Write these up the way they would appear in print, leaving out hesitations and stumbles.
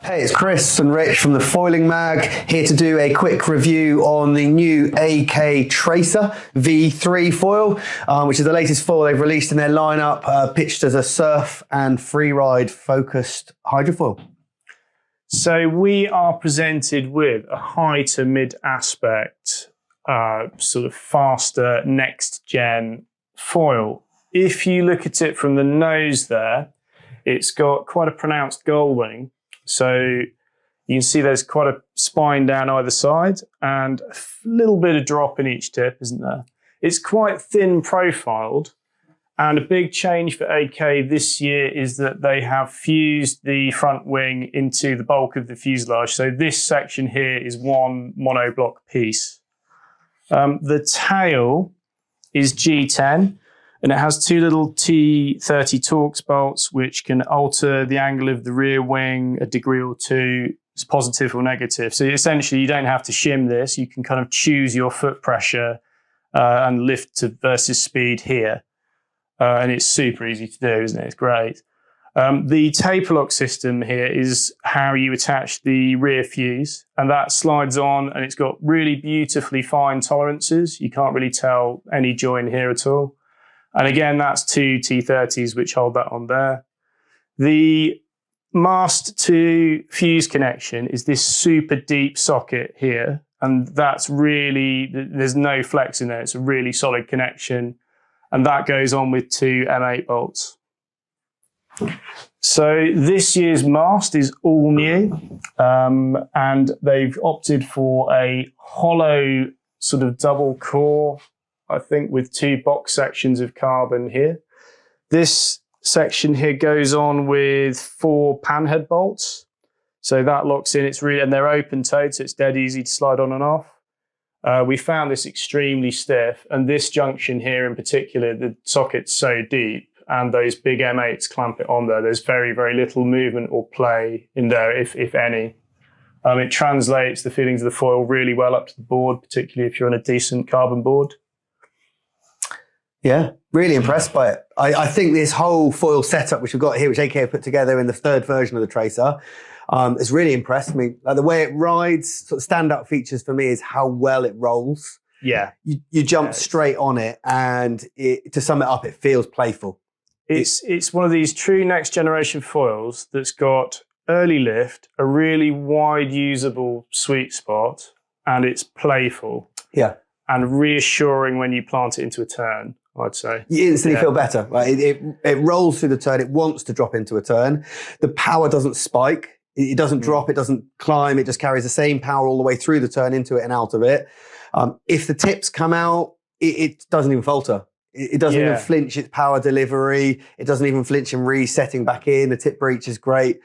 Hey, it's Chris and Rich from the Foiling Mag, here to do a quick review on the new AK Tracer V3 foil, which is the latest foil they've released in their lineup, pitched as a surf and freeride focused hydrofoil. So we are presented with a high to mid aspect, sort of faster next gen foil. If you look at it from the nose there, it's got quite a pronounced gull wing. So you can see there's quite a spine down either side and a little bit of drop in each tip, isn't there? It's quite thin profiled, and a big change for AK this year is that they have fused the front wing into the bulk of the fuselage. So this section here is one monoblock piece. The tail is G10. And it has two little T30 Torx bolts, which can alter the angle of the rear wing a degree or two, it's positive or negative. So essentially, you don't have to shim this. You can kind of choose your foot pressure and lift to versus speed here. And it's super easy to do, isn't it? It's great. The taper lock system here is how you attach the rear fuse, and that slides on, and it's got really beautifully fine tolerances. You can't really tell any join here at all. And again, that's two T30s which hold that on there. The mast to fuse connection is this super deep socket here. And that's really, there's no flex in there. It's a really solid connection. And that goes on with two M8 bolts. So this year's mast is all new. And they've opted for a hollow sort of double core, I think, with two box sections of carbon here. This section here goes on with 4 panhead bolts. So that locks in, it's really, and they're open toed, so it's dead easy to slide on and off. We found this extremely stiff, and this junction here in particular, the socket's so deep, and those big M8s clamp it on there. There's very, very little movement or play in there, if any. It translates the feelings of the foil really well up to the board, particularly if you're on a decent carbon board. Yeah, really impressed by it. I think this whole foil setup which we've got here, which AK have put together in the third version of the Tracer, has really impressed me. Like the way it rides, sort of standout features for me is how well it rolls. Yeah. You jump straight on it, and to sum it up, it feels playful. It's one of these true next generation foils that's got early lift, a really wide usable sweet spot, and it's playful. Yeah. And reassuring when you plant it into a turn, I'd say. You instantly feel better. Right? It rolls through the turn. It wants to drop into a turn. The power doesn't spike. It doesn't drop. It doesn't climb. It just carries the same power all the way through the turn, into it and out of it. If the tips come out, it doesn't even falter. It doesn't even flinch its power delivery. It doesn't even flinch in resetting back in. The tip breach is great.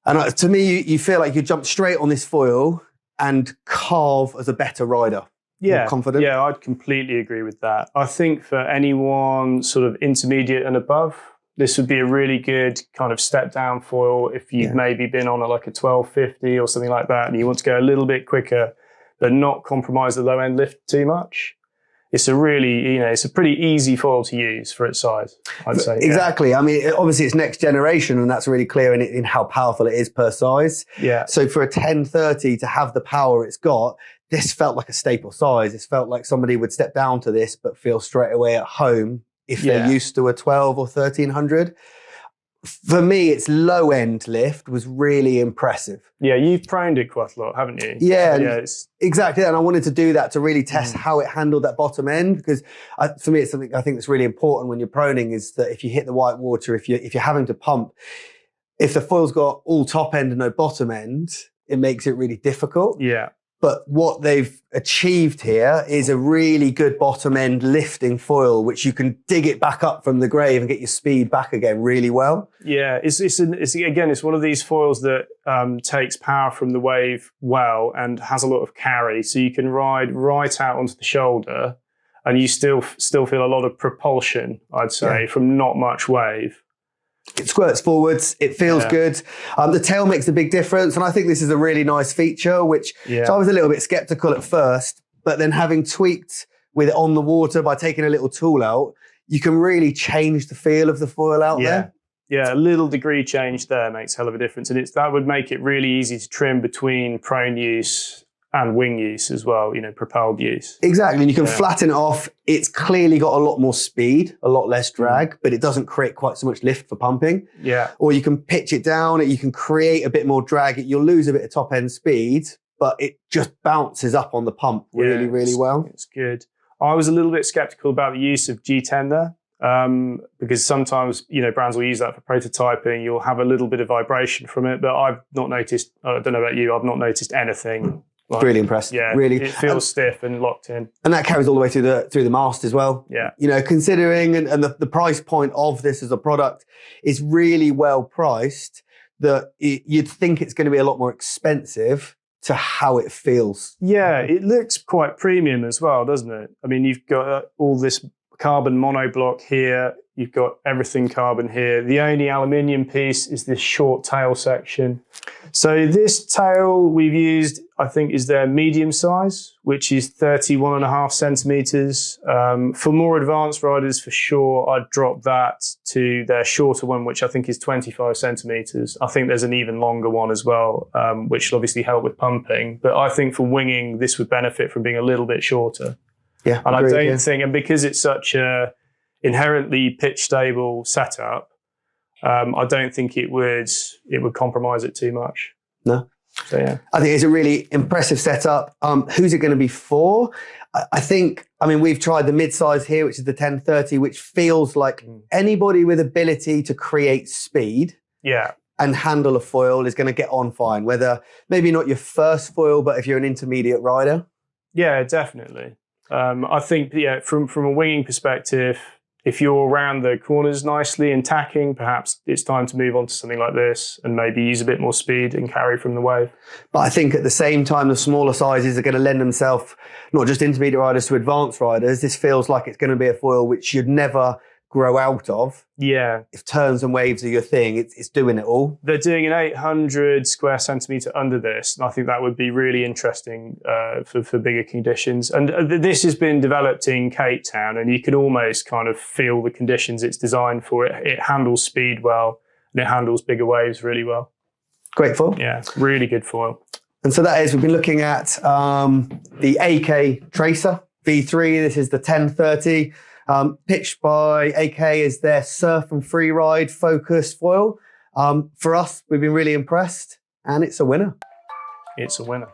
And to me, you feel like you jump straight on this foil and carve as a better rider. Yeah, confident. Yeah, I'd completely agree with that. I think for anyone sort of intermediate and above, this would be a really good kind of step down foil if you've maybe been on like a 1250 or something like that, and you want to go a little bit quicker, but not compromise the low end lift too much. It's a really, it's a pretty easy foil to use for its size, I'd say. Exactly. I mean, obviously it's next generation, and that's really clear in how powerful it is per size. Yeah. So for a 1030 to have the power it's got, this felt like a staple size. It felt like somebody would step down to this, but feel straight away at home if they're used to a 12 or 1300. For me, its low end lift was really impressitive. Yeah, you've proned it quite a lot, haven't you? Yeah, exactly. And I wanted to do that to really test how it handled that bottom end, because for me, it's something I think that's really important when you're proning, is that if you hit the white water, if you're having to pump, if the foil's got all top end and no bottom end, it makes it really difficult. Yeah. But what they've achieved here is a really good bottom end lifting foil, which you can dig it back up from the grave and get your speed back again really well. Yeah, it's one of these foils that takes power from the wave well and has a lot of carry. So you can ride right out onto the shoulder, and you still feel a lot of propulsion, I'd say, from not much wave. It squirts forwards. It feels good. The tail makes a big difference. And I think this is a really nice feature, which so I was a little bit skeptical at first, but then having tweaked with it on the water by taking a little tool out, you can really change the feel of the foil out there. Yeah, a little degree change there makes a hell of a difference. And that would make it really easy to trim between prone use and wing use as well, you know, propelled use. Exactly. And you can flatten it off. It's clearly got a lot more speed, a lot less drag, but it doesn't create quite so much lift for pumping. Yeah. Or you can pitch it down. You can create a bit more drag. You'll lose a bit of top end speed, but it just bounces up on the pump really, really well. It's good. I was a little bit skeptical about the use of G10 there. Because sometimes, you know, brands will use that for prototyping. You'll have a little bit of vibration from it, but I've not noticed, I don't know about you, I've not noticed anything. Like, really impressed. Yeah, really. It feels stiff and locked in. And that carries all the way through the mast as well. Yeah. You know, considering and the price point of this as a product is really well priced, that you'd think it's going to be a lot more expensive to how it feels. Yeah, it looks quite premium as well, doesn't it? I mean, you've got all this carbon monoblock here. You've got everything carbon here. The only aluminium piece is this short tail section. So this tail we've used, I think, is their medium size, which is 31.5 centimeters. For more advanced riders, for sure, I'd drop that to their shorter one, which I think is 25 centimeters. I think there's an even longer one as well, which will obviously help with pumping. But I think for winging, this would benefit from being a little bit shorter. Yeah, and I don't think, and because it's such a inherently pitch stable setup, I don't think it would compromise it too much. No. So yeah, I think it's a really impressive setup. Who's it going to be for? I think, I mean, we've tried the mid-size here, which is the 1030, which feels like anybody with ability to create speed. Yeah. And handle a foil is going to get on fine. Whether maybe not your first foil, but if you're an intermediate rider. Yeah, definitely. I think, yeah, from a winging perspective, if you're around the corners nicely and tacking, perhaps it's time to move on to something like this and maybe use a bit more speed and carry from the wave. But I think at the same time, the smaller sizes are going to lend themselves, not just intermediate riders, to advanced riders. This feels like it's going to be a foil which you'd never grow out of. Yeah. If turns and waves are your thing, it's doing it all. They're doing an 800 square centimetre under this, and I think that would be really interesting for bigger conditions. And this has been developed in Cape Town, and you can almost kind of feel the conditions it's designed for. It handles speed well, and it handles bigger waves really well. Great foil. Yeah, really good foil. And so that is, we've been looking at the AK Tracer V3. This is the 1030. Pitched by AK as their surf and free ride focused foil. For us, we've been really impressed, and it's a winner. It's a winner.